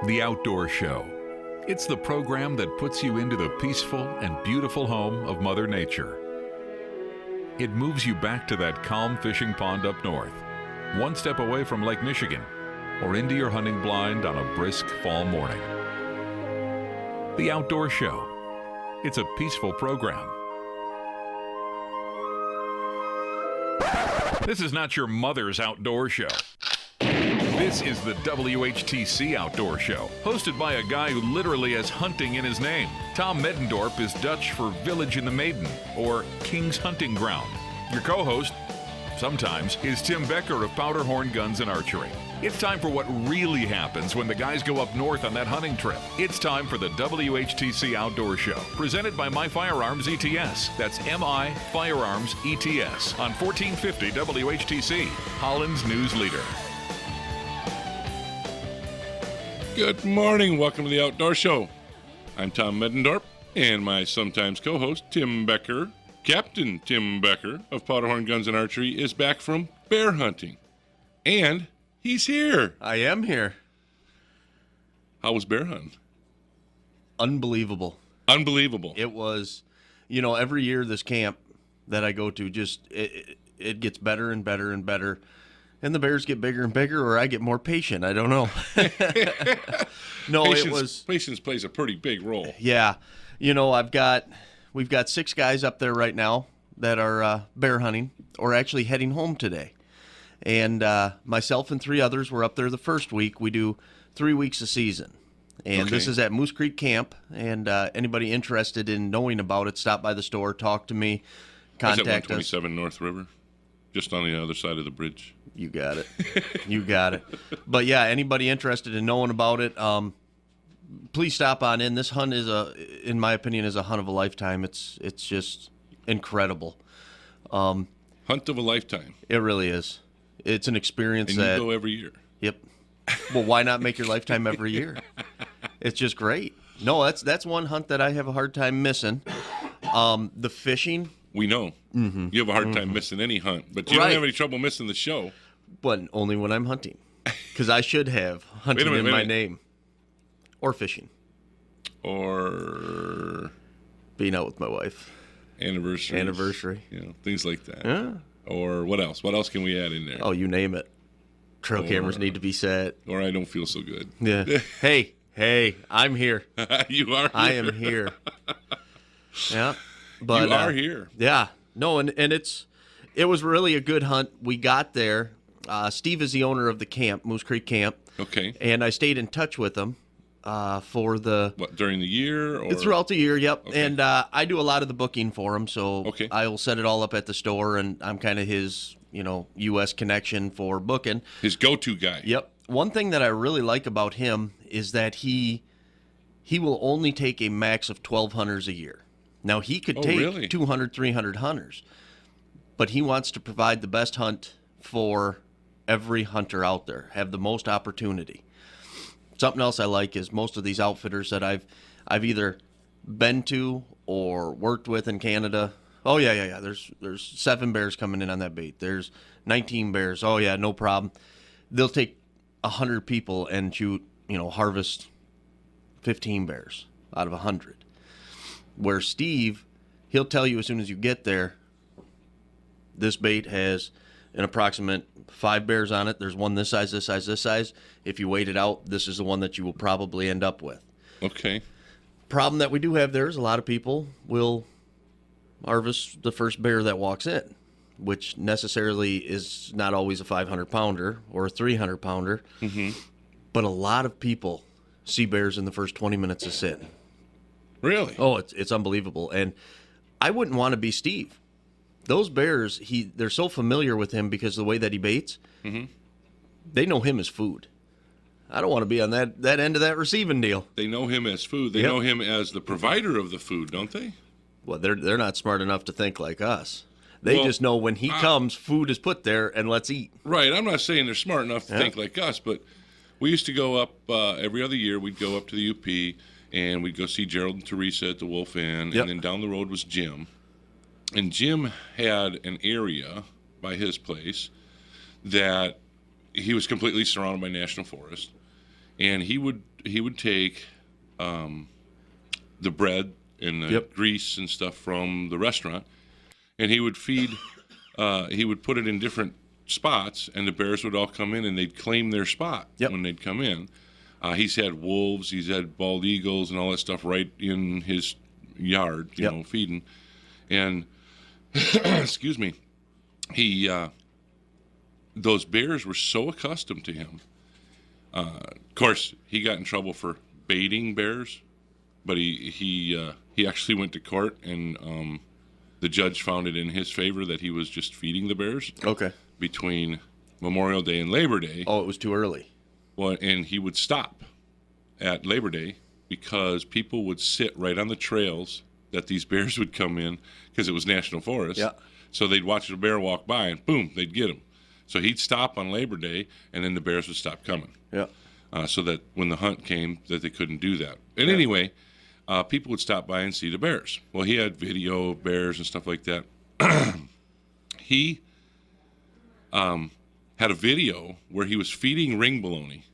The Outdoor Show. It's the program that puts you into the peaceful and beautiful home of Mother Nature. It moves you back to that calm fishing pond up north, one step away from Lake Michigan, or into your hunting blind on a brisk fall morning. The Outdoor Show. It's a peaceful program. This is not your mother's outdoor show. This is the WHTC Outdoor Show, hosted by a guy who literally has hunting in his name. Tom Middendorp is Dutch for Village in the Maiden, or King's Hunting Ground. Your co-host, sometimes, is Tim Becker of Powderhorn Guns and Archery. It's time for what really happens when the guys go up north on that hunting trip. It's time for the WHTC Outdoor Show, presented by My Firearms ETS. That's MI Firearms ETS on 1450 WHTC, Holland's news leader. Good morning. Welcome to the Outdoor Show. I'm Tom Middendorp, and my sometimes co-host, Tim Becker, Captain Tim Becker of Powderhorn Guns and Archery, is back from bear hunting. And he's here. I am here. How was bear hunting? Unbelievable. Unbelievable. It was, every year this camp that I go to, just it gets better and better and better. And the bears get bigger and bigger, or I get more patient. I don't know. No, patience plays a pretty big role. Yeah. We've got 6 guys up there right now that are bear hunting, or actually heading home today. And myself and 3 others were up there the first week. We do 3 weeks a season. And This is at Moose Creek Camp. And anybody interested in knowing about it, stop by the store, talk to me, contact us. 127 North River, just on the other side of the bridge. You got it. You got it. But yeah, anybody interested in knowing about it, please stop on in. This hunt in my opinion, is a hunt of a lifetime. It's just incredible. Hunt of a lifetime. It really is. It's an experience and you go every year. Yep. Well, why not make your lifetime every year? It's just great. No, that's one hunt that I have a hard time missing. The fishing. We know. Mm-hmm. You have a hard time missing any hunt, but you don't have any trouble missing the show. But only when I'm hunting, because I should have hunting in my name, or fishing, or being out with my wife, anniversary, things like that. Yeah. Or what else? What else can we add in there? Oh, you name it. Trail cameras need to be set. Or I don't feel so good. Yeah. Hey, I'm here. You are here. I am here. Yeah. But you are here. Yeah. No, and it was really a good hunt. We got there. Steve is the owner of the camp, Moose Creek Camp. Okay. And I stayed in touch with him for the... What, during the year? Or? Throughout the year, yep. Okay. And I do a lot of the booking for him, so okay. I will set it all up at the store, and I'm kind of his, U.S. connection for booking. His go-to guy. Yep. One thing that I really like about him is that he will only take a max of 12 hunters a year. Now, he could take 200, 300 hunters, but he wants to provide the best hunt for every hunter out there, have the most opportunity. Something else I like is most of these outfitters that I've either been to or worked with in Canada. Oh, yeah. There's 7 bears coming in on that bait. There's 19 bears. Oh, yeah, no problem. They'll take 100 people and shoot, harvest 15 bears out of 100. Where Steve, he'll tell you as soon as you get there, this bait has an approximate 5 bears on it. There's one this size, this size, this size. If you wait it out, this is the one that you will probably end up with. Okay. Problem that we do have there is a lot of people will harvest the first bear that walks in, which necessarily is not always a 500-pounder or a 300-pounder. Mm-hmm. But a lot of people see bears in the first 20 minutes of sitting. Really? Oh, it's unbelievable. And I wouldn't want to be Steve. Those bears, they're so familiar with him because of the way that he baits. Mm-hmm. They know him as food. I don't want to be on that end of that receiving deal. They know him as food. They know him as the provider of the food, don't they? Well, they're not smart enough to think like us. They just know when he comes, food is put there, and let's eat. Right. I'm not saying they're smart enough to think like us, but we used to go up every other year. We'd go up to the UP, and we'd go see Gerald and Teresa at the Wolf Inn, and then down the road was Jim. And Jim had an area by his place that he was completely surrounded by national forest. And he would, would take the bread and the grease and stuff from the restaurant, and he would feed. He would put it in different spots, and the bears would all come in, and they'd claim their spot when they'd come in. He's had wolves, he's had bald eagles, and all that stuff right in his yard, you know, feeding. And excuse me, those bears were so accustomed to him. Of course, he got in trouble for baiting bears, but he actually went to court, and the judge found it in his favor that he was just feeding the bears. Okay. Between Memorial Day and Labor Day. Oh, it was too early. Well, and he would stop at Labor Day because people would sit right on the trails that these bears would come in because it was National Forest. Yeah. So they'd watch a bear walk by, and boom, they'd get him. So he'd stop on Labor Day, and then the bears would stop coming. Yeah. So that when the hunt came, that they couldn't do that. And anyway, people would stop by and see the bears. Well, he had video of bears and stuff like that. He had a video where he was feeding ring bologna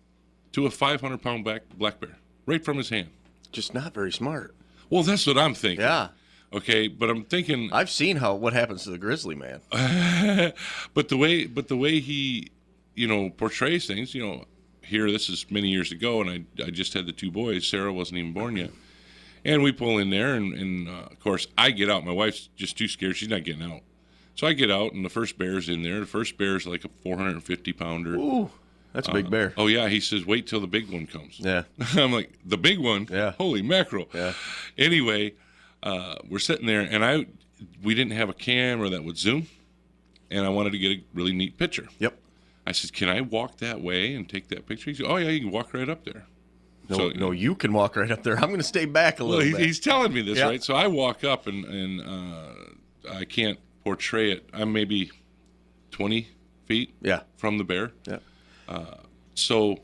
to a 500-pound black bear right from his hand. Just not very smart. Well, that's what I'm thinking. Yeah. Okay, but I'm thinking I've seen what happens to the grizzly man. but the way he, portrays things, here this is many years ago, and I just had the two boys. Sarah wasn't even born yet, and we pull in there, and of course I get out. My wife's just too scared; she's not getting out. So I get out, and the first bear's in there. The first bear's like a 450-pounder. Ooh, that's a big bear. Oh, yeah. He says, wait till the big one comes. Yeah. I'm like, the big one? Yeah. Holy mackerel. Yeah. Anyway, we're sitting there, and we didn't have a camera that would zoom, and I wanted to get a really neat picture. Yep. I said, can I walk that way and take that picture? He said, oh, yeah, you can walk right up there. No, you can walk right up there. I'm going to stay back a little bit. He's telling me this, right? So I walk up, and I can't portray it. I'm maybe 20 feet from the bear. Yeah. So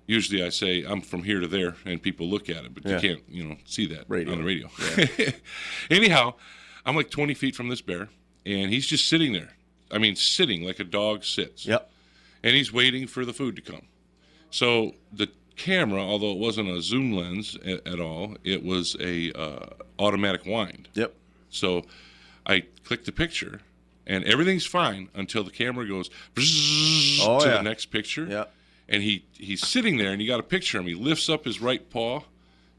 usually I say I'm from here to there, and people look at it, but you can't, see that on the radio. Yeah. Anyhow, I'm like 20 feet from this bear, and he's just sitting there. I mean, sitting like a dog sits. Yep. And he's waiting for the food to come. So the camera, although it wasn't a zoom lens at all, it was a automatic wind. Yep. So I click the picture, and everything's fine until the camera goes to the next picture. Yeah. And he's sitting there, and you got a picture of him. He lifts up his right paw.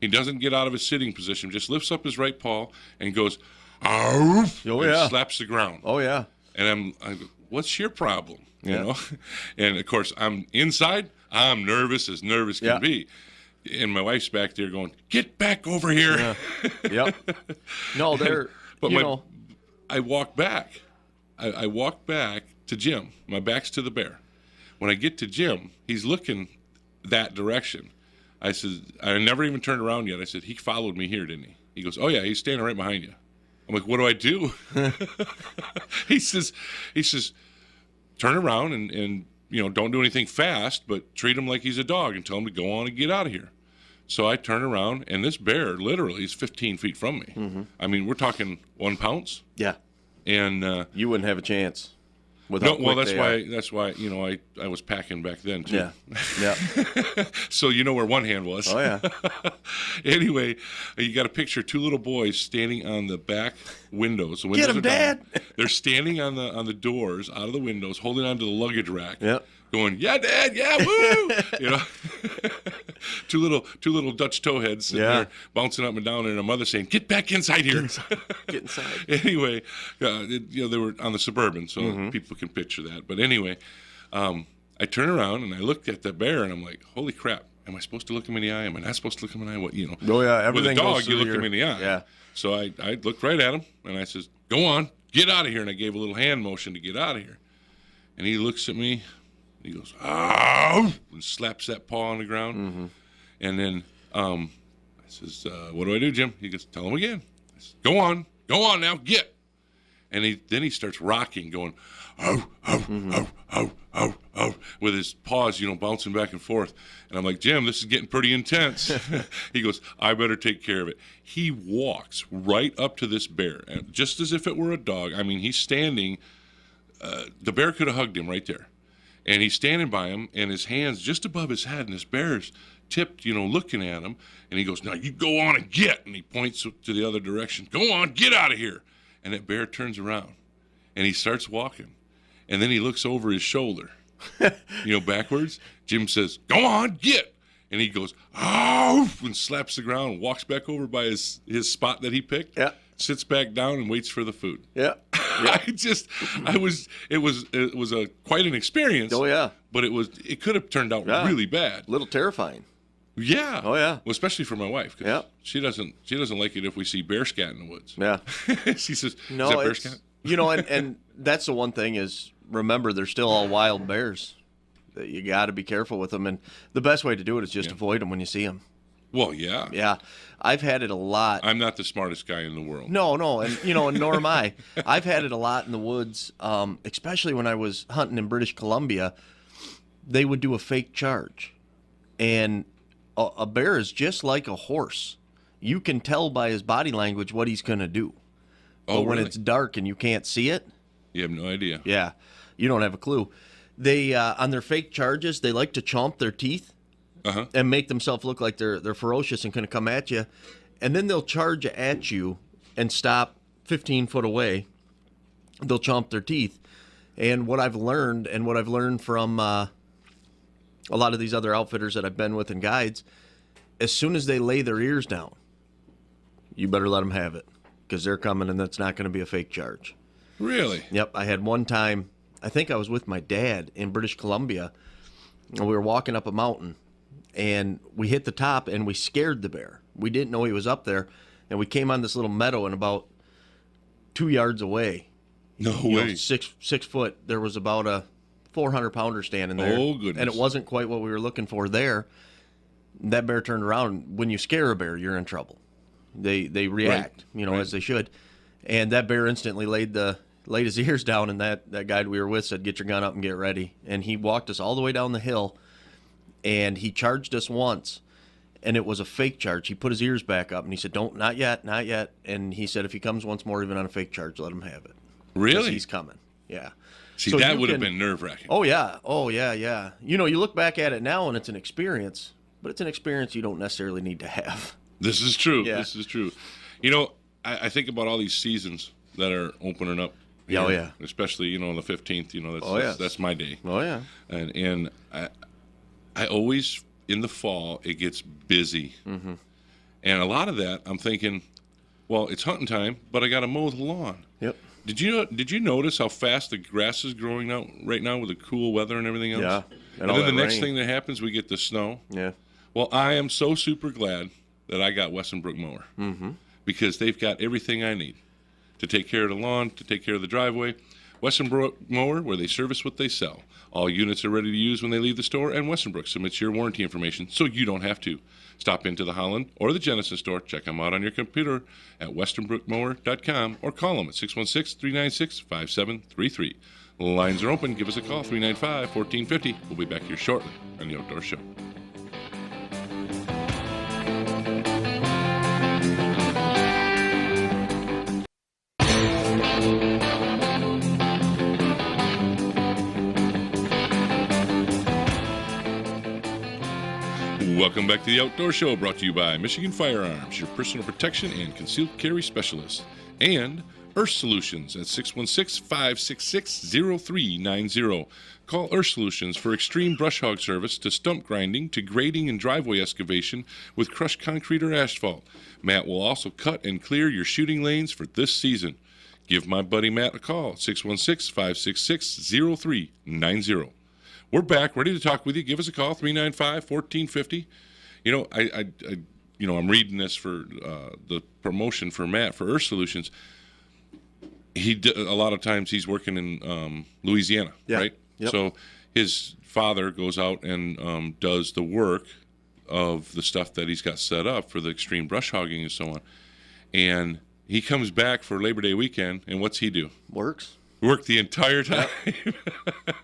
He doesn't get out of his sitting position, just lifts up his right paw and goes, "Arf!" and slaps the ground. Oh, yeah. And I'm what's your problem? You know? And, of course, I'm inside. I'm nervous as nervous can be. And my wife's back there going, get back over here. Yeah. Yep. No, they're, but I walk back. I walk back to Jim. My back's to the bear. When I get to Jim, he's looking that direction. I said, I never even turned around yet. I said, he followed me here, didn't he? He goes, oh, yeah, he's standing right behind you. I'm like, what do I do? He says, turn around and don't do anything fast, but treat him like he's a dog and tell him to go on and get out of here. So I turn around, and this bear literally is 15 feet from me. Mm-hmm. I mean, we're talking 1 pounce. Yeah. And you wouldn't have a chance. No, well, that's why I was packing back then too. Yeah. So you know where one hand was. Oh yeah. Anyway, you got a picture of two little boys standing on the back windows. The Get windows them, are Dad. Down. They're standing on the doors out of the windows, holding onto the luggage rack. Yeah. Going, yeah, Dad, yeah, woo! Two little Dutch towheads sitting there bouncing up and down, and a mother saying, "Get back inside here." Get inside. Anyway, they were on the Suburban, so people can picture that. But anyway, I turn around and I looked at the bear, and I'm like, "Holy crap! Am I supposed to look him in the eye? Am I not supposed to look him in the eye? What Oh yeah, everything with a dog, goes you look your... him in the eye. Yeah. So I looked right at him, and I says, "Go on, get out of here!" And I gave a little hand motion to get out of here, and he looks at me. He goes, "Ow!" and slaps that paw on the ground. Mm-hmm. And then I says, "What do I do, Jim?" He goes, "Tell him again." I says, go on now, get. And then he starts rocking, going, "Oh, oh, oh, oh, oh, oh," with his paws, bouncing back and forth. And I'm like, "Jim, this is getting pretty intense." He goes, "I better take care of it." He walks right up to this bear, just as if it were a dog. I mean, he's standing. The bear could have hugged him right there. And he's standing by him, and his hand's just above his head, and this bear's tipped, looking at him. And he goes, now you go on and get. And he points to the other direction. Go on, get out of here. And that bear turns around. And he starts walking. And then he looks over his shoulder, backwards. Jim says, go on, get. And he goes, oh, and slaps the ground and walks back over by his spot that he picked. Yeah. Sits back down and waits for the food. Yeah. It was quite an experience. Oh yeah. But it could have turned out really bad. A little terrifying. Yeah. Oh yeah. Well, especially for my wife. Yeah. She doesn't like it if we see bear scat in the woods. Yeah. She says, no, is that bear scat? And that's the one thing is, remember, they're still all wild bears. You got to be careful with them, and the best way to do it is just avoid them when you see them. Well, yeah. Yeah. I've had it a lot. I'm not the smartest guy in the world. No, and and nor am I. I've had it a lot in the woods, especially when I was hunting in British Columbia. They would do a fake charge, and a bear is just like a horse. You can tell by his body language what he's going to do. But when it's dark and you can't see it, you have no idea. Yeah, you don't have a clue. They on their fake charges, they like to chomp their teeth and make themselves look like they're ferocious and going to come at you, and then they'll charge at you and stop 15 foot away. They'll chomp their teeth, and what I've learned from a lot of these other outfitters that I've been with and guides, as soon as they lay their ears down, you better let them have it because they're coming, and that's not going to be a fake charge. Really? Yep. I had one time, I think I was with my dad in British Columbia, and we were walking up a mountain, and we hit the top, and we scared the bear. We didn't know he was up there, and we came on this little meadow, and about 2 yards away, no way, 6 foot, there was about a 400-pounder standing there. Oh, goodness. And it wasn't quite what we were looking for there. That bear turned around. When you scare a bear, you're in trouble. They react, as they should. And that bear instantly laid his ears down, and that guide we were with said, get your gun up and get ready. And he walked us all the way down the hill, and he charged us once, and it was a fake charge. He put his ears back up, and he said, not yet. And he said, if he comes once more, even on a fake charge, let him have it. Really? He's coming. Yeah. See, so that would have been nerve-wracking. Oh, yeah. You look back at it now, and it's an experience, but it's an experience you don't necessarily need to have. This is true. Yeah. This is true. I think about all these seasons that are opening up. Here, oh, yeah. Especially, on the 15th, that's my day. Oh, yeah. And I always, in the fall, it gets busy. Mm-hmm. And a lot of that, I'm thinking, well, it's hunting time, but I got to mow the lawn. Yep. Did you notice how fast the grass is growing out right now with the cool weather and everything else? Yeah. And then the next thing that happens, we get the snow. Yeah. Well, I am so super glad that I got Westenbroek Mower. Mm-hmm. Because they've got everything I need to take care of the lawn, to take care of the driveway. Westenbroek Mower, where they service what they sell. All units are ready to use when they leave the store, and Westenbroek submits your warranty information so you don't have to. Stop into the Holland or the Genesis store. Check them out on your computer at westenbrookmower.com or call them at 616-396-5733. Lines are open. Give us a call, 395-1450. We'll be back here shortly on The Outdoor Show. Welcome back to The Outdoor Show, brought to you by Michigan Firearms, your personal protection and concealed carry specialist, and Earth Solutions at 616-566-0390. Call Earth Solutions for extreme brush hog service to stump grinding to grading and driveway excavation with crushed concrete or asphalt. Matt will also cut and clear your shooting lanes for this season. Give my buddy Matt a call at 616-566-0390. We're back, ready to talk with you. Give us a call, 395-1450. I'm reading this for the promotion for Matt for Earth Solutions. A lot of times he's working in Louisiana, right? Yep. So his father goes out and does the work of the stuff that he's got set up for the extreme brush hogging and so on. And he comes back for Labor Day weekend, and what's he do? Worked the entire time.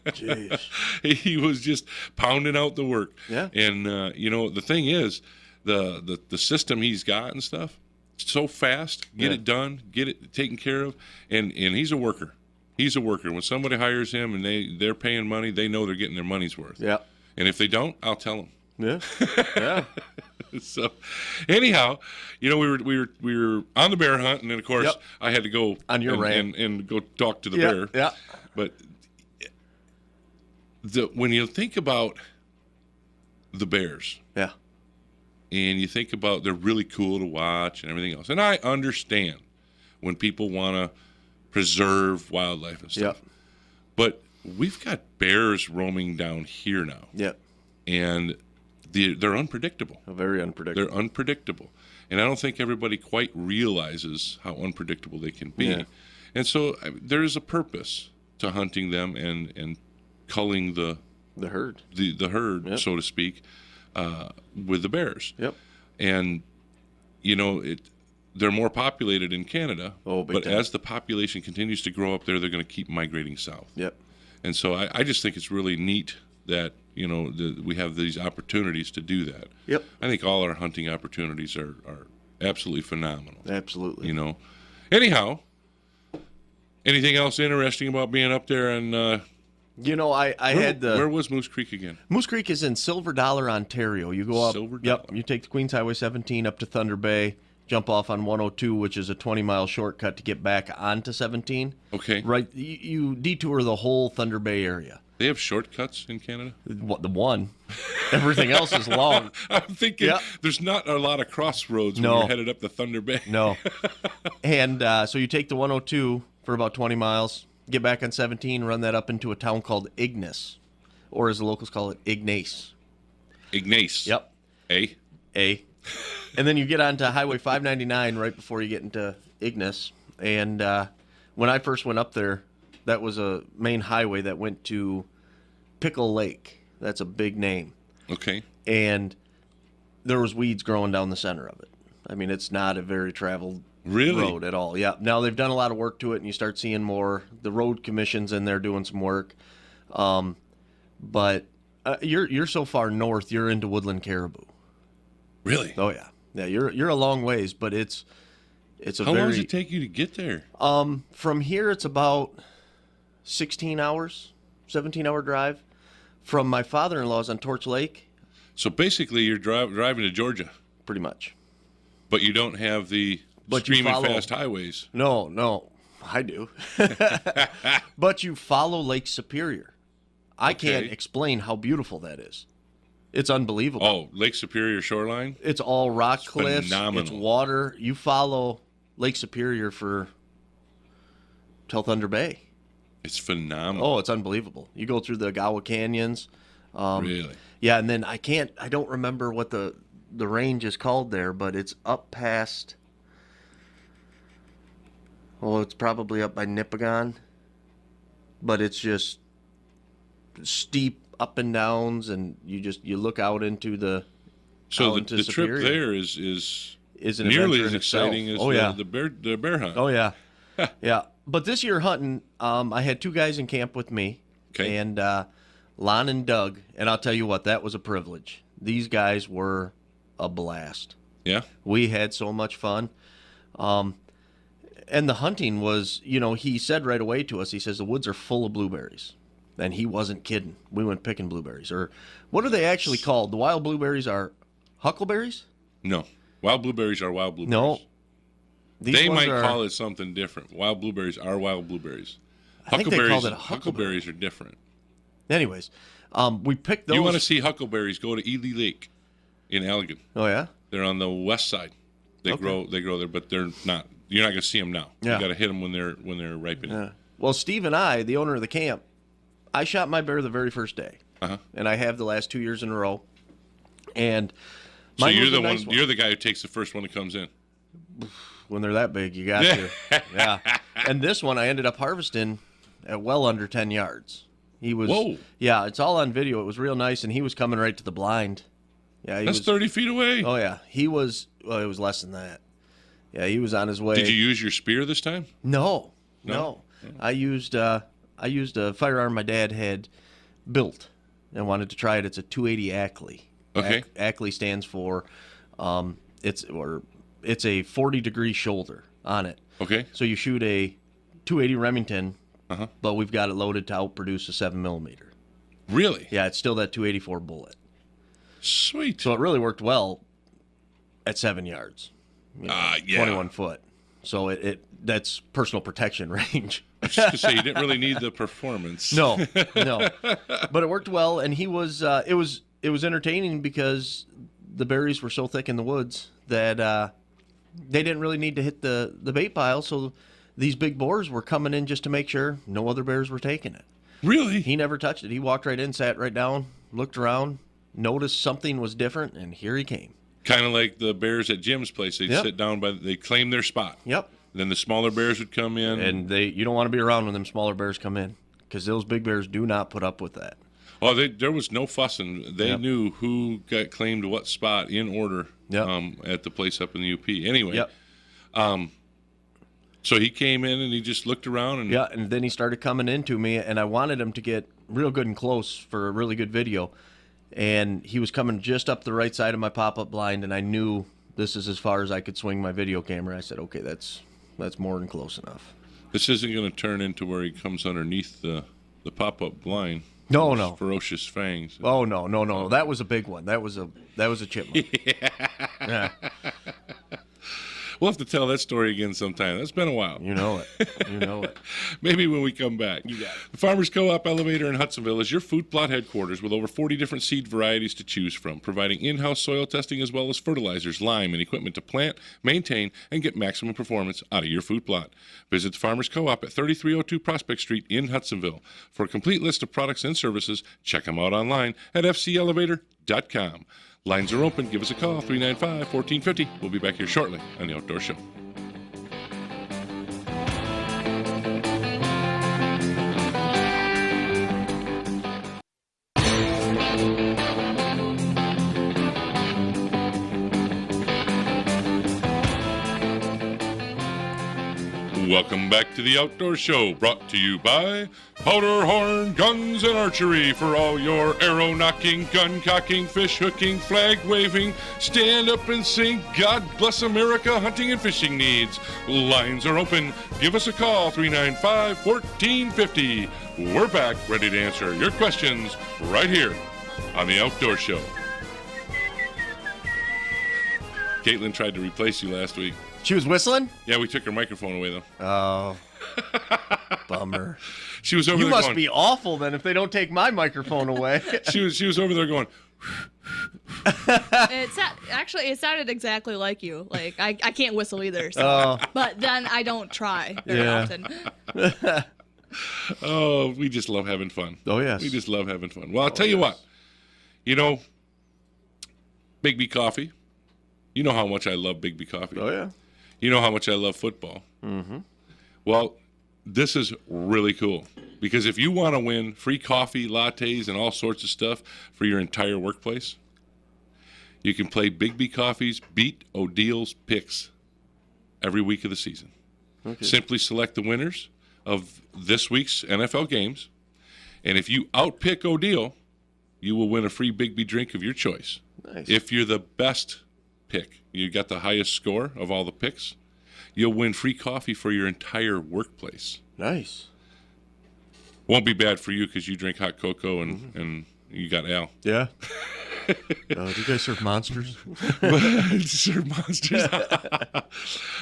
Jeez. He was just pounding out the work. Yeah. And the thing is, the system he's got and stuff, so fast, get it done, get it taken care of, and he's a worker. He's a worker. When somebody hires him and they're paying money, they know they're getting their money's worth. Yeah. And if they don't, I'll tell them. Yeah. Yeah. So, anyhow, we were on the bear hunt, and then of course I had to go on your rant and go talk to the bear. Yeah. But when you think about the bears, yeah, and you think about they're really cool to watch and everything else, and I understand when people want to preserve wildlife and stuff, but we've got bears roaming down here now. Yep. And they're unpredictable. Very unpredictable. They're unpredictable. And I don't think everybody quite realizes how unpredictable they can be. Yeah. And so there is a purpose to hunting them and culling the herd, the herd, so to speak, with the bears. Yep. And, they're more populated in Canada, but as the population continues to grow up there, they're going to keep migrating south. Yep. And so I just think it's really neat that we have these opportunities to do that. Yep. I think all our hunting opportunities are absolutely phenomenal. Absolutely. Anyhow, anything else interesting about being up there? And where was Moose Creek again? Moose Creek is in Silver Dollar, Ontario. You go up. Silver Dollar. Yep. You take the Queens Highway 17 up to Thunder Bay, jump off on 102, which is a 20-mile shortcut to get back onto 17. Okay. Right. You detour the whole Thunder Bay area. They have shortcuts in Canada? The one. Everything else is long. I'm thinking there's not a lot of crossroads when you're headed up the Thunder Bay. No. And so you take the 102 for about 20 miles, get back on 17, run that up into a town called Ignace, or as the locals call it, Ignace. Ignace. Yep. A. And then you get onto Highway 599 right before you get into Ignace. And when I first went up there, that was a main highway that went to Pickle Lake. That's a big name. Okay. And there was weeds growing down the center of it. I mean, it's not a very traveled road at all. Yeah. Now, they've done a lot of work to it, and you start seeing more. The road commission's in there doing some work. But you're so far north, you're into woodland caribou. Really? Oh, yeah. Yeah, you're a long ways, but it's a How long does it take you to get there? From here, it's about 16 hours, 17-hour drive. From my father-in-law's on Torch Lake. So basically, you're driving to Georgia. Pretty much. But you don't have the streaming fast highways. No, I do. But you follow Lake Superior. I can't explain how beautiful that is. It's unbelievable. Oh, Lake Superior shoreline? It's all rock cliffs. Phenomenal. It's water. You follow Lake Superior till Thunder Bay. It's phenomenal. Oh, it's unbelievable. You go through the Agawa Canyons. Really? Yeah, and then I don't remember what the range is called there, but it's up past, it's probably up by Nipigon. But it's just steep up and downs, and you look out into the the trip there is an nearly as itself. exciting as the bear hunt. Oh, yeah. Yeah. But this year hunting, I had two guys in camp with me, and Lon and Doug, and I'll tell you what, that was a privilege. These guys were a blast. Yeah? We had so much fun. And the hunting was, he said right away to us, he says, the woods are full of blueberries. And he wasn't kidding. We went picking blueberries. Or what are they actually called? The wild blueberries are huckleberries? No. Wild blueberries are wild blueberries. No. They might call it something different. Wild blueberries are wild blueberries. I think they called it a huckleberry. Huckleberries are different. Anyways, we picked those. You want to see huckleberries, go to Ely Lake in Allegan. Oh, yeah? They're on the west side. They grow there, but they're not. You're not going to see them now. Yeah. You got to hit them when they're ripening. Yeah. Well, Steve and I, the owner of the camp, I shot my bear the very first day. Uh-huh. And I have the last 2 years in a row. And so you're the one. You're the guy who takes the first one that comes in. When they're that big, you got to. Yeah. And this one I ended up harvesting at well under 10 yards. He was. Whoa. Yeah, it's all on video. It was real nice, and he was coming right to the blind. Yeah, That's 30 feet away. Oh, yeah. He was. Well, it was less than that. Yeah, he was on his way. Did you use your spear this time? No. I used a firearm my dad had built and wanted to try it. It's a 280 Ackley. Okay. Ackley stands for it's a 40-degree shoulder on it. Okay. So you shoot a 280 Remington, but we've got it loaded to outproduce a 7mm. Really? Yeah, it's still that 284 bullet. Sweet. So it really worked well at 7 yards. 21 foot. So that's personal protection range. I was just going to say, you didn't really need the performance. No. But it worked well, and he was. It was entertaining because the berries were so thick in the woods that they didn't really need to hit the bait pile. So these big boars were coming in just to make sure no other bears were taking it. Really? He never touched it. He walked right in, sat right down, looked around, noticed something was different, and here he came. Kind of like the bears at Jim's place. They'd sit down they claim their spot. Yep. Then the smaller bears would come in. And you don't want to be around when them smaller bears come in because those big bears do not put up with that. Oh, there was no fussing. They knew who got claimed what spot in order at the place up in the UP. Anyway, so he came in and he just looked around. And then he started coming into me, and I wanted him to get real good and close for a really good video. And he was coming just up the right side of my pop-up blind, and I knew this is as far as I could swing my video camera. I said, okay, that's more than close enough. This isn't going to turn into where he comes underneath the pop-up blind. No. Ferocious fangs. Oh, no. That was a big one. That was a chipmunk. Yeah. We'll have to tell that story again sometime. That's been a while. You know it. Maybe when we come back. You got it. The Farmers Co-op Elevator in Hudsonville is your food plot headquarters with over 40 different seed varieties to choose from, providing in-house soil testing as well as fertilizers, lime, and equipment to plant, maintain, and get maximum performance out of your food plot. Visit the Farmers Co-op at 3302 Prospect Street in Hudsonville. For a complete list of products and services, check them out online at fcelevator.com. Lines are open. Give us a call, 395-1450. We'll be back here shortly on The Outdoor Show. Welcome back to The Outdoor Show, brought to you by Powder Horn Guns and Archery for all your arrow knocking, gun cocking, fish hooking, flag waving, stand up and sing God Bless America hunting and fishing needs. Lines are open. Give us a call, 395-1450. We're back ready to answer your questions right here on The Outdoor Show. Caitlin tried to replace you last week. She was whistling? Yeah, we took her microphone away, though. Oh, bummer. She was over there going... You must be awful, then, if they don't take my microphone away. She was over there going... It sounded exactly like you. Like, I can't whistle either. So. But then I don't try very often. Oh, we just love having fun. Oh, yes. We just love having fun. Well, I'll tell you what. You know, Biggby Coffee. You know how much I love Biggby Coffee. Oh, yeah. You know how much I love football. Mm-hmm. Well, this is really cool because if you want to win free coffee, lattes, and all sorts of stuff for your entire workplace, you can play Biggby Coffee's Beat O'Deal's Picks every week of the season. Okay. Simply select the winners of this week's NFL games, and if you outpick O'Deal, you will win a free Biggby drink of your choice. Nice. If you're the best pick, you got the highest score of all the picks, you'll win free coffee for your entire workplace. Nice. Won't be bad for you because you drink hot cocoa and you got Al. Yeah. Do you guys serve monsters? Serve monsters.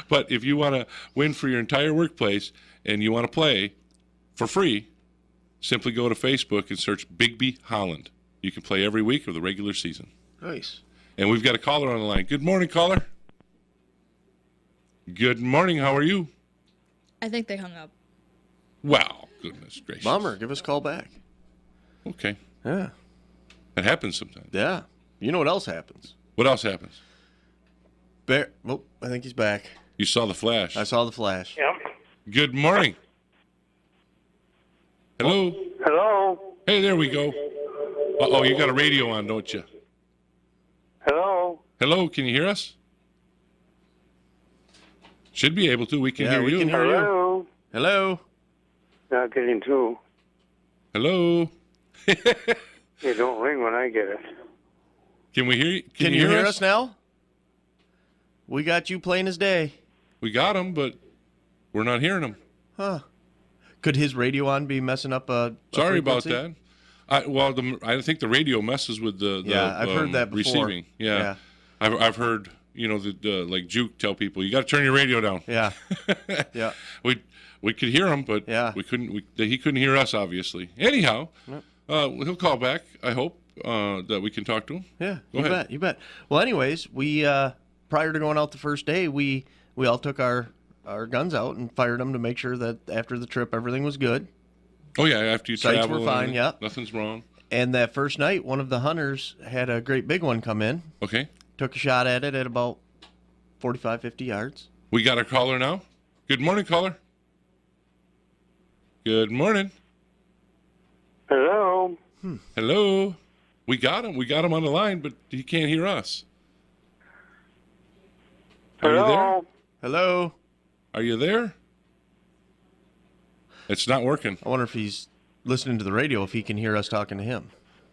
But if you want to win for your entire workplace and you want to play for free, simply go to Facebook and search Biggby Holland. You can play every week of the regular season. Nice. And we've got a caller on the line. Good morning, caller. Good morning. How are you? I think they hung up. Wow. Goodness gracious. Bummer. Give us a call back. Okay. Yeah. That happens sometimes. Yeah. You know what else happens? What else happens? I think he's back. You saw the flash. I saw the flash. Yep. Good morning. Hello? Hello? Hey, there we go. Uh-oh, you got a radio on, don't you? Hello? Hello, can you hear us? Should be able to. We can hear you. Can hear Hello? Hello? Not getting through. Hello? It don't ring when I get it. Can we hear you? Can you hear us now? We got you plain as day. We got him, but we're not hearing him. Huh. Could his radio on be messing up a Sorry frequency? about that. I think the radio messes with the I've heard that before. Receiving. Yeah. I've heard, like Juke tell people, you got to turn your radio down. Yeah. Yeah. We could hear him, but we couldn't. He couldn't hear us, obviously. Anyhow, he'll call back. I hope that we can talk to him. Yeah, Go ahead. You bet. Well, anyways, we prior to going out the first day, we all took our guns out and fired them to make sure that after the trip everything was good. Oh yeah, after you Sights travel, were fine. Yeah, nothing's wrong. And that first night, one of the hunters had a great big one come in. Okay. Took a shot at it at about 45, 50 yards. We got our caller now. Good morning, caller. Good morning. Hello. Hello. We got him. We got him on the line, but he can't hear us. Are you there? Hello. Are you there? It's not working. I wonder if he's listening to the radio, if he can hear us talking to him.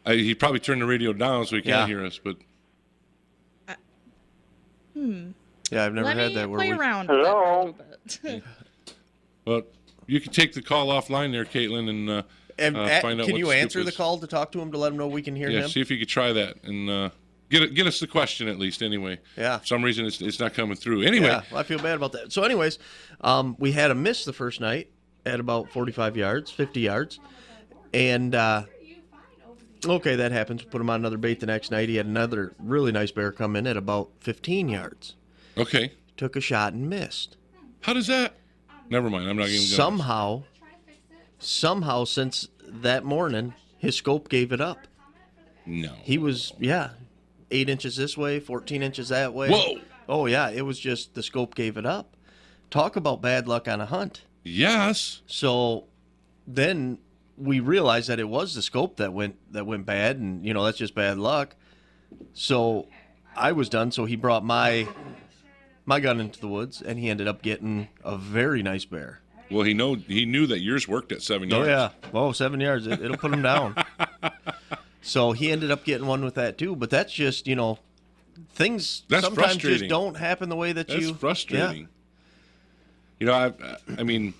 He probably turned the radio down so he can't hear us, but... Yeah, I've never had that. Play around Hello. with it a little bit. Well, you can take the call offline there, Caitlin, and find out can what you the scoop answer is. the call to talk to him to let him know we can hear him? See if you could try that and get us the question at least. Anyway, Yeah. For some reason it's not coming through. Anyway, Yeah, well, I feel bad about that. So, anyways, we had a miss the first night at about 45 yards, 50 yards, and okay, that happens. Put him on another bait the next night. He had another really nice bear come in at about 15 yards. Okay. Took a shot and missed. How does that? Never mind. I'm not even going. Somehow, since that morning, his scope gave it up. No. He was 8 inches this way, 14 inches that way. Whoa. Oh yeah, it was just the scope gave it up. Talk about bad luck on a hunt. Yes. So then we realized that it was the scope that went bad, and that's just bad luck. So I was done. So he brought my gun into the woods, and he ended up getting a very nice bear. Well, he knew that yours worked at 7 yards. Oh yeah, 7 yards. It'll put him down. So he ended up getting one with that too. But that's just things that's sometimes just don't happen the way that that's frustrating. Yeah. I mean,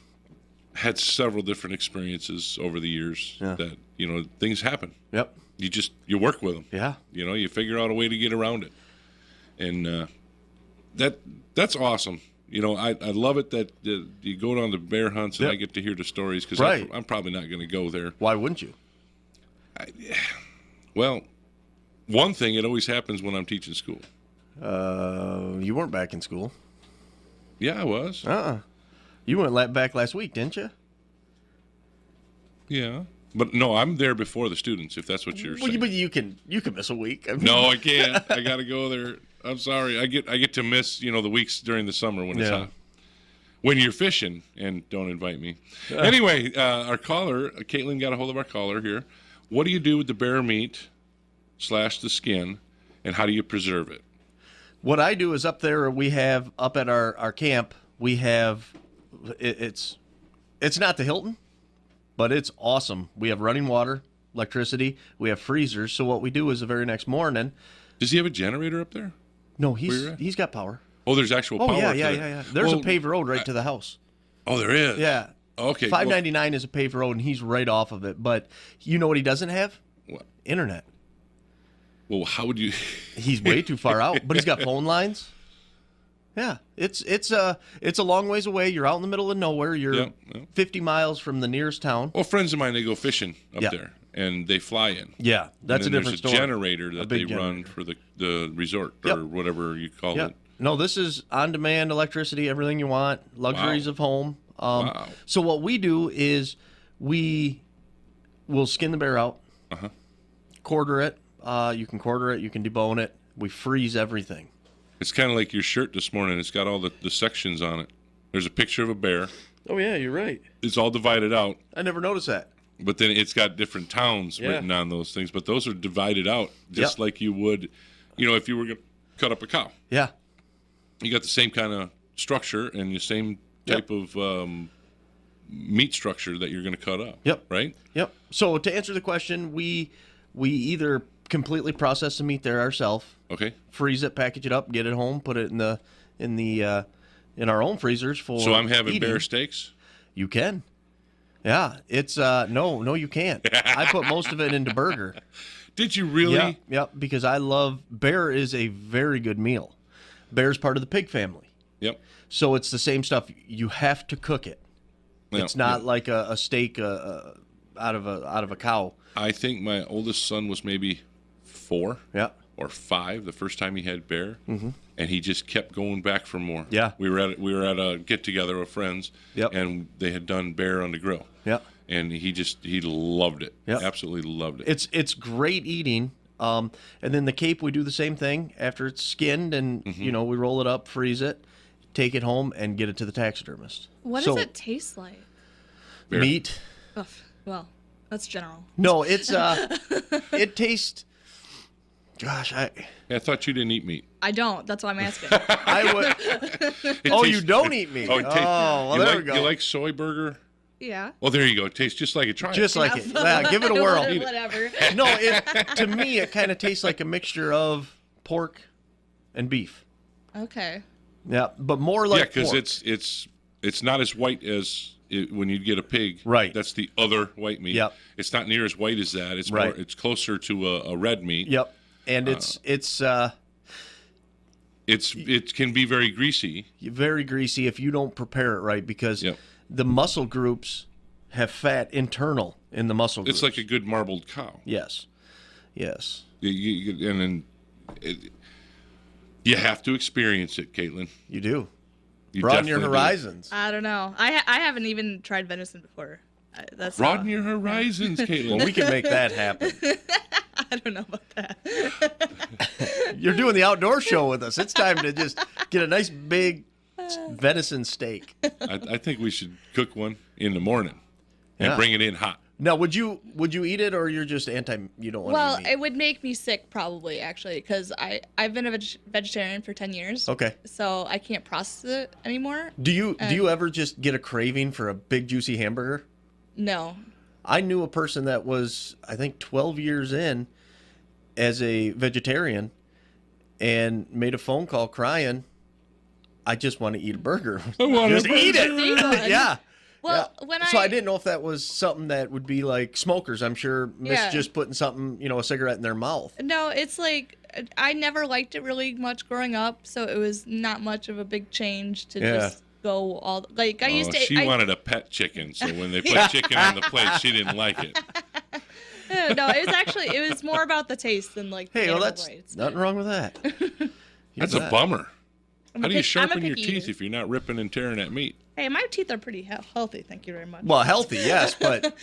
had several different experiences over the years that things happen. Yep. You work with them. Yeah. You figure out a way to get around it, and that's awesome. I love it that you go on the bear hunts and I get to hear the stories because I'm probably not going to go there. Why wouldn't you? Well, one thing, it always happens when I'm teaching school. You weren't back in school. Yeah, I was. You went back last week, didn't you? Yeah. But no, I'm there before the students, if that's what you're saying. But you can miss a week. No, I can't. I got to go there. I'm sorry. I get to miss, the weeks during the summer when it's hot. When you're fishing, and don't invite me. Anyway, our caller, Caitlin got a hold of our caller here. What do you do with the bear meat / the skin, and how do you preserve it? What I do is up there we have, up at our camp, we have, it's not the Hilton, but it's awesome. We have running water, electricity, we have freezers. So what we do is the very next morning. Does he have a generator up there? No, he's got power. Oh, there's actual power. Oh, yeah. There's a paved road right to the house. Oh, there is? Yeah. Okay. 599 is a paved road, and he's right off of it. But you know what he doesn't have? What? Internet. Well, how would you? He's way too far out, but he's got phone lines. Yeah, it's a long ways away. You're out in the middle of nowhere. You're 50 miles from the nearest town. Well, friends of mine, they go fishing up there, and they fly in. Yeah, that's a different story. There's a generator that they run for the resort or whatever you call it. No, this is on-demand electricity, everything you want, luxuries of home. So what we do is we will skin the bear out, quarter it. You can quarter it, you can debone it. We freeze everything. It's kind of like your shirt this morning. It's got all the sections on it. There's a picture of a bear. Oh, yeah, you're right. It's all divided out. I never noticed that. But then it's got different towns written on those things. But those are divided out just like you would, if you were going to cut up a cow. Yeah. You got the same kind of structure and the same type of meat structure that you're going to cut up. Yep. Right? Yep. So to answer the question, we either completely process the meat there ourselves. Okay. Freeze it, package it up, get it home, put it in our own freezers for. So I'm having eating. bear steaks. You can. Yeah, it's no, you can't. I put most of it into burger. Did you really? Yeah, because I love bear is a very good meal. Bear's part of the pig family. Yep. So it's the same stuff. You have to cook it. It's not like a steak out of a cow. I think my oldest son was maybe 4 or 5 the first time he had bear, and he just kept going back for more. Yeah. We were at a get together with friends, and they had done bear on the grill. Yeah. And he loved it. Yep. Absolutely loved it. It's great eating. And then the Cape, we do the same thing after it's skinned, and we roll it up, freeze it, take it home, and get it to the taxidermist. What does it taste like? Bear. Meat. Ugh, well, that's general. No, it's it tastes. Gosh, I thought you didn't eat meat. I don't. That's why I'm asking. I would. You don't eat meat. Well, there we go. You like soy burger? Yeah. Well, there you go. It tastes just like it. Try Just it. like it. Yeah, give it a whirl. Whatever. No, to me, it kind of tastes like a mixture of pork and beef. Okay. Yeah, but more like because pork. it's not as white as when you get a pig. Right. That's the other white meat. Yep. It's not near as white as that. It's right. more. It's closer to a red meat. Yep. And it can be very greasy. Very greasy if you don't prepare it right, because the muscle groups have fat internal in the muscle groups. It's like a good marbled cow. Yes. And then you have to experience it, Caitlin. You do. You broaden your definitely horizons. I don't know. I haven't even tried venison before. Broaden your horizons, Caitlin. Well, we can make that happen. I don't know about that. You're doing the outdoor show with us. It's time to just get a nice big venison steak. I think we should cook one in the morning and bring it in hot. Now, would you eat it, or you're just you don't want to eat meat? Well, it would make me sick probably, actually, because I've been a vegetarian for 10 years. Okay. So I can't process it anymore. Do you ever just get a craving for a big juicy hamburger? No. I knew a person that was, I think, 12 years in as a vegetarian and made a phone call crying, I just want to eat a burger. I want just a burger. eat it. Yeah. Well, So I didn't know if that was something that would be like smokers. I'm sure miss just putting something, a cigarette in their mouth. No, it's like I never liked it really much growing up, so it was not much of a big change to just go all like I used to. She wanted a pet chicken, so when they put chicken on the plate, she didn't like it. No, it was more about the taste than like. Hey, that's nothing wrong with that. That's a bummer. How do you sharpen your picky teeth eater. if you're not ripping and tearing at meat? Hey, my teeth are pretty healthy. Thank you very much. Well, healthy, yes, but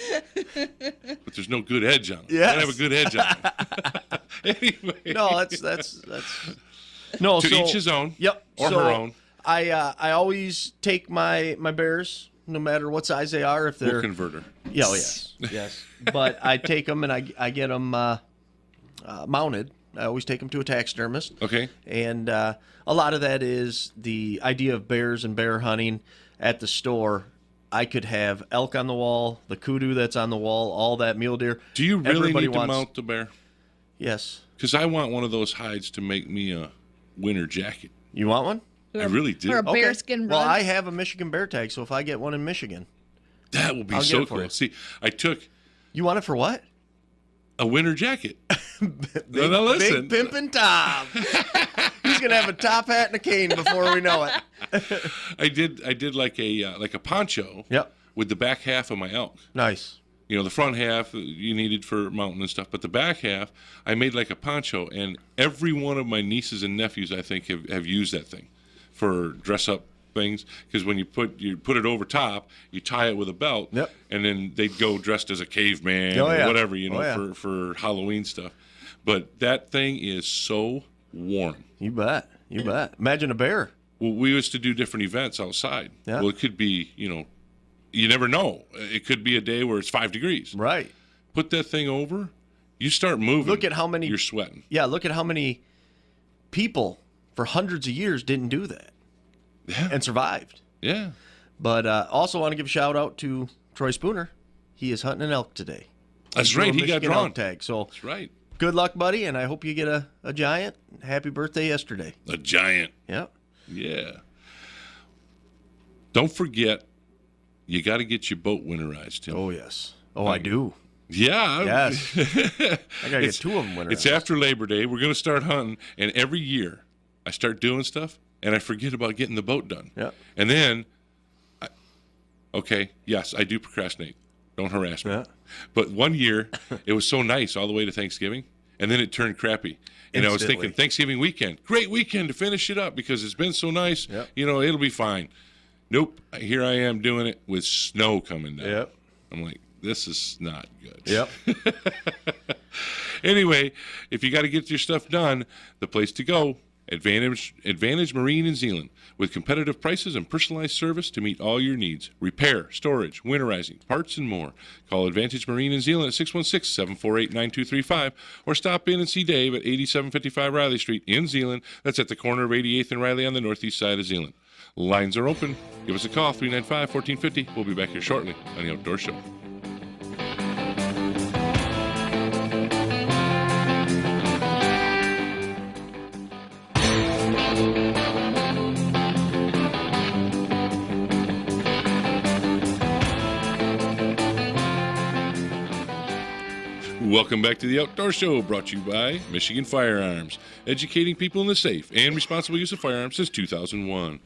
there's no good edge on them. Yes. You don't have a good edge on them. Anyway. No, that's no. To each his own. Yep. Or her own. I always take my bears, no matter what size they are. If they're We'll convert her. Yeah, yes. But I take them and I get them mounted. I always take them to a taxidermist. Okay. And a lot of that is the idea of bears and bear hunting at the store. I could have elk on the wall, the kudu that's on the wall, all that mule deer. Do you really need to mount the bear? Yes. Because I want one of those hides to make me a winter jacket. You want one? I really do. Or a bearskin rug. Well, I have a Michigan bear tag, so if I get one in Michigan, that will be I'll so get it for cool. you. See, I took You want it for what? a winter jacket. Now listen. Big Pimpin' Tom. He's gonna have a top hat and a cane before we know it. I did like a poncho. Yep. With the back half of my elk. Nice. The front half you needed for mounting and stuff, but the back half I made like a poncho, and every one of my nieces and nephews I think have used that thing for dress up things, because when you put it over top, you tie it with a belt, and then they'd go dressed as a caveman or whatever, for Halloween stuff. But that thing is so warm. You bet. Imagine a bear. Well, we used to do different events outside. Yeah. Well, it could be, you never know. It could be a day where it's 5 degrees. Right. Put that thing over, you start moving. Look at how many you're sweating. Yeah, look at how many people for hundreds of years didn't do that. Yeah. And survived. Yeah. But also want to give a shout out to Troy Spooner. He is hunting an elk today. That's right. He got Michigan drawn. elk tag. So that's right. Good luck, buddy, and I hope you get a giant. Happy birthday yesterday. A giant. Yeah. Yeah. Don't forget, you got to get your boat winterized, Tim. Oh, yes. Oh, I do. Yeah. Yes. I got to get 2 of them winterized. It's after Labor Day. We're going to start hunting, and every year I start doing stuff, and I forget about getting the boat done. Yeah. And then, yes, I do procrastinate. Don't harass me. Yeah. But one year, it was so nice all the way to Thanksgiving, and then it turned crappy. And I was thinking, Thanksgiving weekend, great weekend to finish it up because it's been so nice. Yep. It'll be fine. Nope. Here I am doing it with snow coming down. Yep. I'm like, this is not good. Yep. Anyway, if you got to get your stuff done, the place to go, Advantage Marine in Zeeland, with competitive prices and personalized service to meet all your needs. Repair, storage, winterizing, parts, and more. Call Advantage Marine in Zeeland at 616-748-9235 or stop in and see Dave at 8755 Riley Street in Zeeland. That's at the corner of 88th and Riley on the northeast side of Zeeland. Lines are open. Give us a call, 395-1450. We'll be back here shortly on The Outdoor Show. Welcome back to the Outdoor Show, brought to you by Michigan Firearms, educating people in the safe and responsible use of firearms since 2001.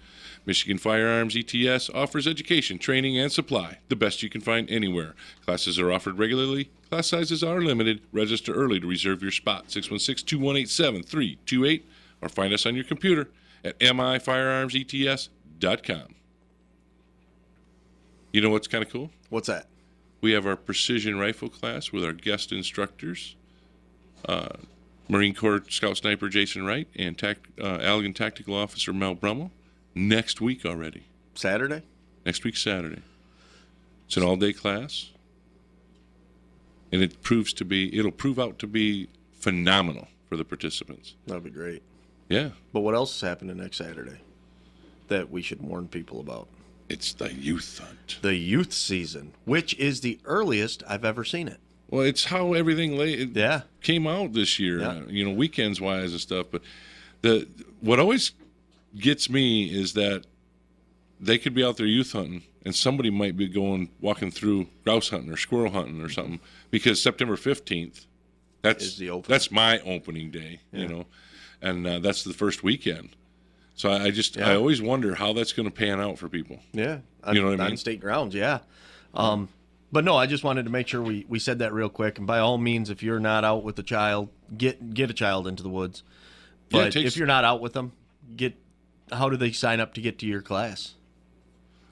Michigan Firearms ETS offers education, training, and supply, the best you can find anywhere. Classes are offered regularly. Class sizes are limited. Register early to reserve your spot, 616-218-7328, or find us on your computer at mifirearmsets.com. You know what's kind of cool? What's that? We have our precision rifle class with our guest instructors, Marine Corps Scout Sniper Jason Wright and Allegan Tactical Officer Mel Brummel, next week already. Saturday? Next week, Saturday. It's an all-day class, and it'll prove out to be phenomenal for the participants. That'd be great. Yeah. But what else is happening next Saturday that we should warn people about? It's the youth hunt. The youth season, which is the earliest I've ever seen it. Well, it's how everything came out this year, Yeah. Weekends-wise and stuff. But what always gets me is that they could be out there youth hunting, and somebody might be walking through grouse hunting or squirrel hunting or something, because September 15th, that's my opening day, and that's the first weekend. So I always wonder how that's going to pan out for people. Yeah. You know what I mean? On state grounds, yeah. But no, I just wanted to make sure we said that real quick. And by all means, if you're not out with a child, get a child into the woods. But if you're not out with them, how do they sign up to get to your class?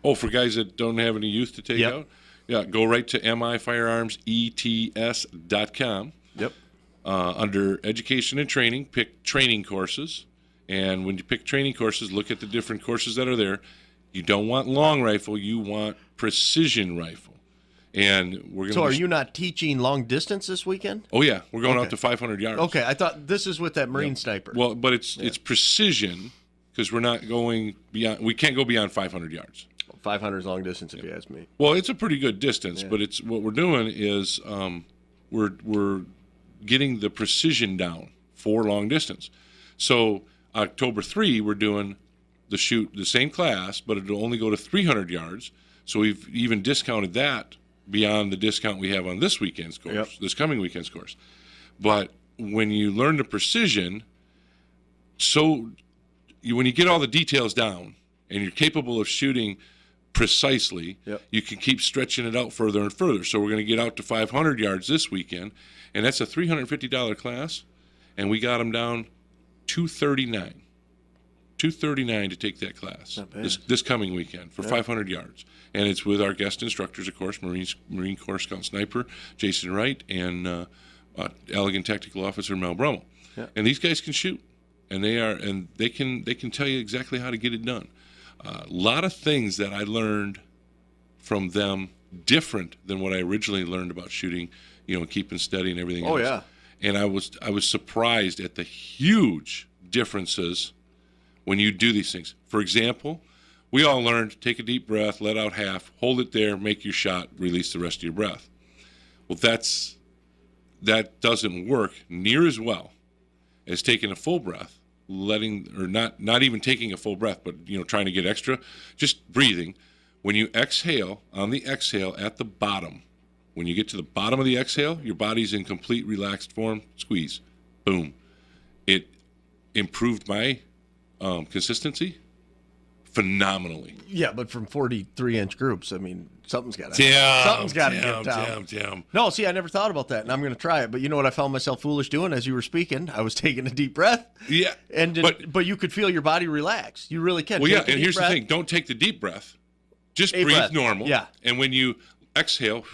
Oh, for guys that don't have any youth to take out? Yeah, go right to mifirearmsets.com. Yep. Under education and training, pick training courses. And when you pick training courses, look at the different courses that are there. You don't want long rifle, you want precision rifle. And we're going. So are you not teaching long distance this weekend? Oh yeah, we're going out to 500 yards. Okay, I thought this is with that Marine sniper. Well, but it's precision, because we're not going beyond. We can't go beyond 500 yards. 500 is long distance, if you ask me. Well, it's a pretty good distance, but it's what we're doing is we're getting the precision down for long distance. So October 3, we're doing the same class, but it'll only go to 300 yards. So we've even discounted that beyond the discount we have on this weekend's course, this coming weekend's course. But when you learn the precision, when you get all the details down and you're capable of shooting precisely, you can keep stretching it out further and further. So we're going to get out to 500 yards this weekend, and that's a $350 class, and we got them down $239 to take that class this coming weekend for 500 yards. And it's with our guest instructors, of course, Marine Corps Scout Sniper Jason Wright and Allegan Tactical Officer Mel Brummel. And these guys can shoot, and they can tell you exactly how to get it done. A lot of things that I learned from them different than what I originally learned about shooting, keeping steady and everything else. Yeah. And I was surprised at the huge differences when you do these things. For example, we all learned, take a deep breath, let out half, hold it there, make your shot, release the rest of your breath. Well, that doesn't work near as well as taking a full breath, not even taking a full breath, but trying to get extra, just breathing, when you exhale, on the exhale at the bottom, when you get to the bottom of the exhale, your body's in complete relaxed form. Squeeze. Boom. It improved my consistency phenomenally. Yeah, but from 43-inch groups, I mean, something's got to get down. Damn. No, see, I never thought about that, and I'm going to try it. But you know what I found myself foolish doing as you were speaking? I was taking a deep breath. Yeah. But you could feel your body relax. You really can. Well, yeah, and here's the thing. Don't take the deep breath. Just breathe normal. Yeah. And when you exhale,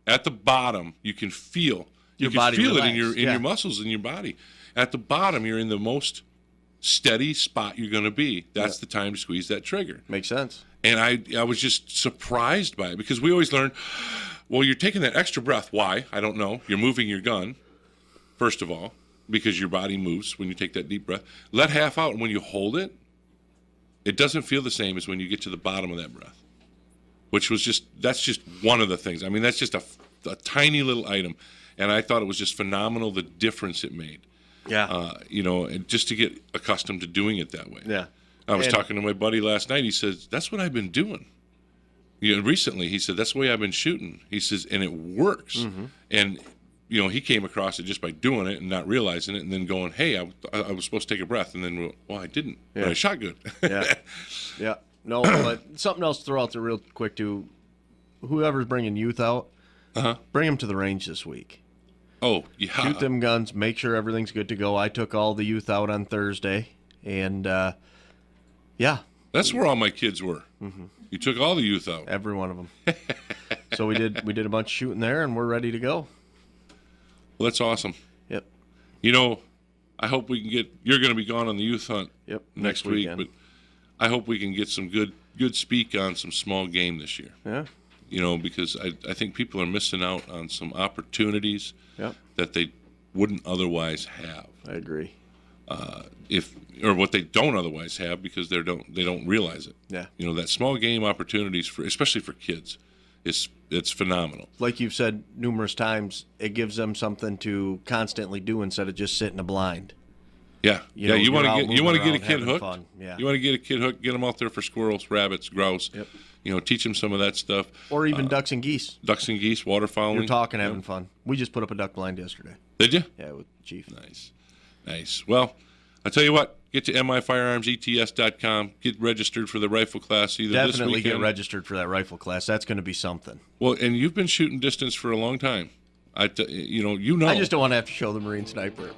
at the bottom, you can feel your body feel relax. it in your muscles in your body. At the bottom, you're in the most steady spot you're going to be. That's the time to squeeze that trigger. Makes sense. And I was just surprised by it because we always learn, well, you're taking that extra breath. Why? I don't know. You're moving your gun, first of all, because your body moves when you take that deep breath. Let half out, and when you hold it, it doesn't feel the same as when you get to the bottom of that breath, that's just one of the things. I mean, that's just a tiny little item. And I thought it was just phenomenal, the difference it made. Yeah. And just to get accustomed to doing it that way. Yeah. I was talking to my buddy last night. He says, that's what I've been doing. Recently, he said, that's the way I've been shooting. He says, and it works. Mm-hmm. And, he came across it just by doing it and not realizing it and then going, hey, I was supposed to take a breath. And then, well, I didn't. Yeah. But I shot good. Yeah. Yeah. No, but something else to throw out there real quick, too. Whoever's bringing youth out, bring them to the range this week. Oh, yeah. Shoot them guns. Make sure everything's good to go. I took all the youth out on Thursday, and yeah. That's where all my kids were. Mm-hmm. You took all the youth out. Every one of them. So we did a bunch of shooting there, and we're ready to go. Well, that's awesome. Yep. I hope we can get. You're going to be gone on the youth hunt. Yep. Next week, but I hope we can get some good speak on some small game this year. Yeah. Because I think people are missing out on some opportunities that they wouldn't otherwise have. I agree. Or what they don't otherwise have because they don't realize it. Yeah. That small game opportunities especially for kids, it's phenomenal. Like you've said numerous times, it gives them something to constantly do instead of just sitting a blind. Yeah, you want to get a kid hooked. Fun. Yeah. You want to get a kid hooked. Get them out there for squirrels, rabbits, grouse. Yep. Teach them some of that stuff. Or even ducks and geese. Ducks and geese, waterfowling. You're talking, having fun. We just put up a duck blind yesterday. Did you? Yeah, with the chief. Nice. Well, I tell you what. Get to mifirearmsets.com. Get registered for the rifle class either this weekend. Definitely get registered for that rifle class. That's going to be something. Well, and you've been shooting distance for a long time. I just don't want to have to show the Marine sniper.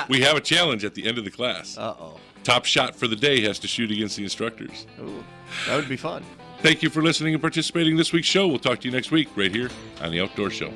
We have a challenge at the end of the class. Uh-oh. Top shot for the day has to shoot against the instructors. Ooh, that would be fun. Thank you for listening and participating in this week's show. We'll talk to you next week right here on The Outdoor Show.